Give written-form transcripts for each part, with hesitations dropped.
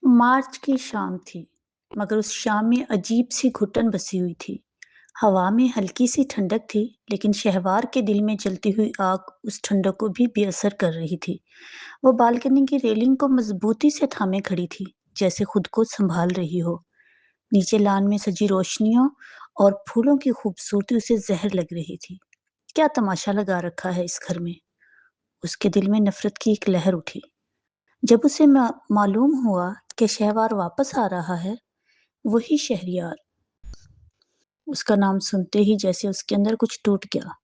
मार्च की शाम थी, मगर उस शाम में अजीब सी घुटन बसी हुई थी। हवा में हल्की सी ठंडक थी, लेकिन शहवार के दिल में जलती हुई आग उस ठंडक को भी बेअसर कर रही थी। वो बालकनी की रेलिंग को मजबूती से थामे खड़ी थी, जैसे खुद को संभाल रही हो। नीचे लान में सजी रोशनियों और फूलों की खूबसूरती उसे जहर लग रही थी। क्या तमाशा लगा रखा है इस घर में? उसके दिल में नफरत की एक लहर उठी। जब उसे मालूम हुआ कि शहवार वापस आ रहा है, वही शहरयार, उसका नाम सुनते ही जैसे उसके अंदर कुछ टूट गया।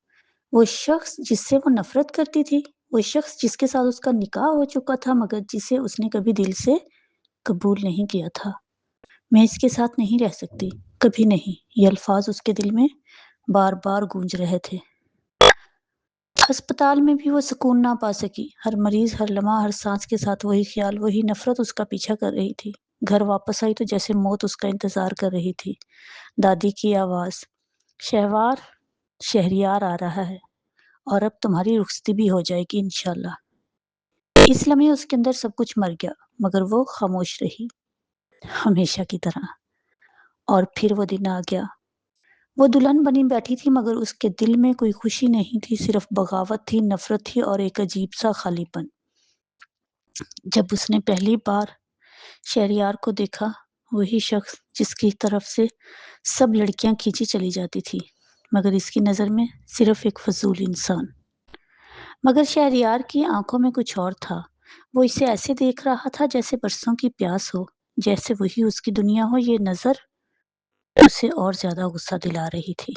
वो शख्स जिससे वो नफरत करती थी, वो शख्स जिसके साथ उसका निकाह हो चुका था, मगर जिसे उसने कभी दिल से कबूल नहीं किया था। मैं इसके साथ नहीं रह सकती, कभी नहीं। ये अल्फाज उसके दिल में बार बार गूंज रहे थे। अस्पताल में भी वो सुकून ना पा सकी। हर मरीज, हर लम्हा, हर सांस के साथ वही ख्याल, वही नफरत उसका पीछा कर रही थी। घर वापस आई तो जैसे मौत उसका इंतजार कर रही थी। दादी की आवाज, शहवार, शहरियार आ रहा है और अब तुम्हारी रुखसती भी हो जाएगी इंशाल्लाह। इस लम्हे उसके अंदर सब कुछ मर गया, मगर वो खामोश रही, हमेशा की तरह। और फिर वो दिन आ गया। वो दुल्हन बनी बैठी थी, मगर उसके दिल में कोई खुशी नहीं थी, सिर्फ बगावत थी, नफरत थी और एक अजीब सा खालीपन। जब उसने पहली बार शहरयार को देखा, वही शख्स जिसकी तरफ से सब लड़कियां खींची चली जाती थी, मगर इसकी नजर में सिर्फ एक फजूल इंसान। मगर शहरयार की आंखों में कुछ और था। वो इसे ऐसे देख रहा था जैसे बरसों की प्यास हो, जैसे वही उसकी दुनिया हो। ये नजर उसे और ज्यादा गुस्सा दिला रही थी।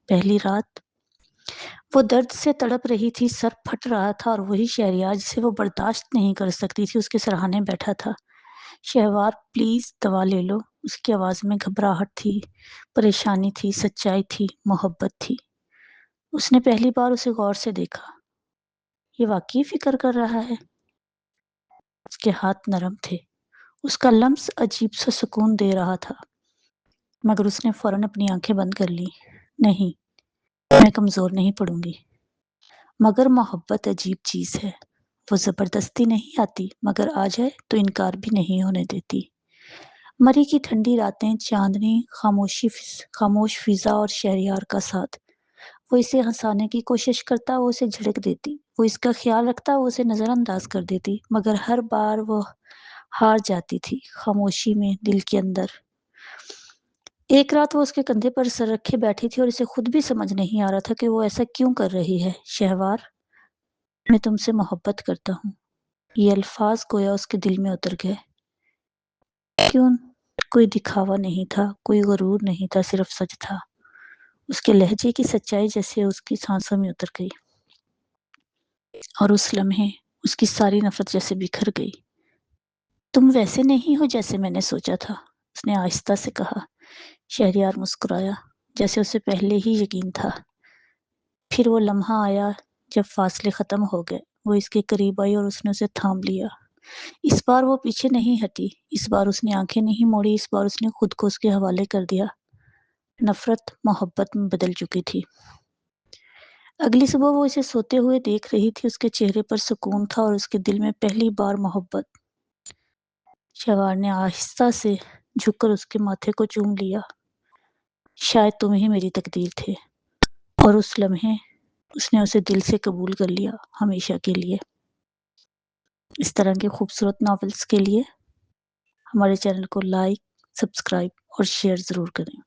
पहली रात वो दर्द से तड़प रही थी, सर फट रहा था, और वही शहरयार जिसे वो बर्दाश्त नहीं कर सकती थी उसके सराहने बैठा था। शहवार, प्लीज दवा ले लो। उसकी आवाज में घबराहट थी, परेशानी थी, सच्चाई थी, मोहब्बत थी। उसने पहली बार उसे गौर से देखा। ये वाकई फिक्र कर रहा है। उसके हाथ नरम थे, उसका लम्स अजीब सा सुकून दे रहा था। मगर उसने फौरन अपनी आंखें बंद कर ली। नहीं, मैं कमजोर नहीं पड़ूंगी। मगर मोहब्बत अजीब चीज है। वो जबरदस्ती नहीं आती, मगर आ जाए तो इनकार भी नहीं होने देती। मरी की ठंडी रातें, चांदनी, खामोश फिजा और शहरयार का साथ। वो इसे हंसाने की कोशिश करता, वो उसे झिड़क देती, वो इसका ख्याल रखता, वो उसे नजरअंदाज कर देती, मगर हर बार वो हार जाती थी, खामोशी में, दिल के अंदर। एक रात वो उसके कंधे पर सर रखे बैठी थी और इसे खुद भी समझ नहीं आ रहा था कि वो ऐसा क्यों कर रही है। शहवार, मैं तुमसे मोहब्बत करता हूँ। ये अल्फाज गोया उसके दिल में उतर गए। क्यों? कोई दिखावा नहीं था, कोई गुरूर नहीं था, सिर्फ सच था। उसके लहजे की सच्चाई जैसे उसकी सांसों में उतर गई, और उस लम्हे उसकी सारी नफरत जैसे बिखर गई। तुम वैसे नहीं हो जैसे मैंने सोचा था, उसने आहिस्ता से कहा। शहरयार मुस्कुराया, जैसे उसे पहले ही यकीन था। फिर वो लम्हा आया जब फासले खत्म हो गए। वो इसके करीब आई और उसने उसे थाम लिया। इस बार वो पीछे नहीं हटी, इस बार उसने आंखें नहीं मोड़ी, इस बार उसने खुद को उसके हवाले कर दिया। नफरत मोहब्बत में बदल चुकी थी। अगली सुबह वो इसे सोते हुए देख रही थी। उसके चेहरे पर सुकून था और उसके दिल में पहली बार मोहब्बत। शहवार ने आहिस्ता से झुककर उसके माथे को चूम लिया। शायद तुम ही मेरी तकदीर थे। और उस लम्हे उसने उसे दिल से कबूल कर लिया, हमेशा के लिए। इस तरह के खूबसूरत नॉवेल्स के लिए हमारे चैनल को लाइक, सब्सक्राइब और शेयर ज़रूर करें।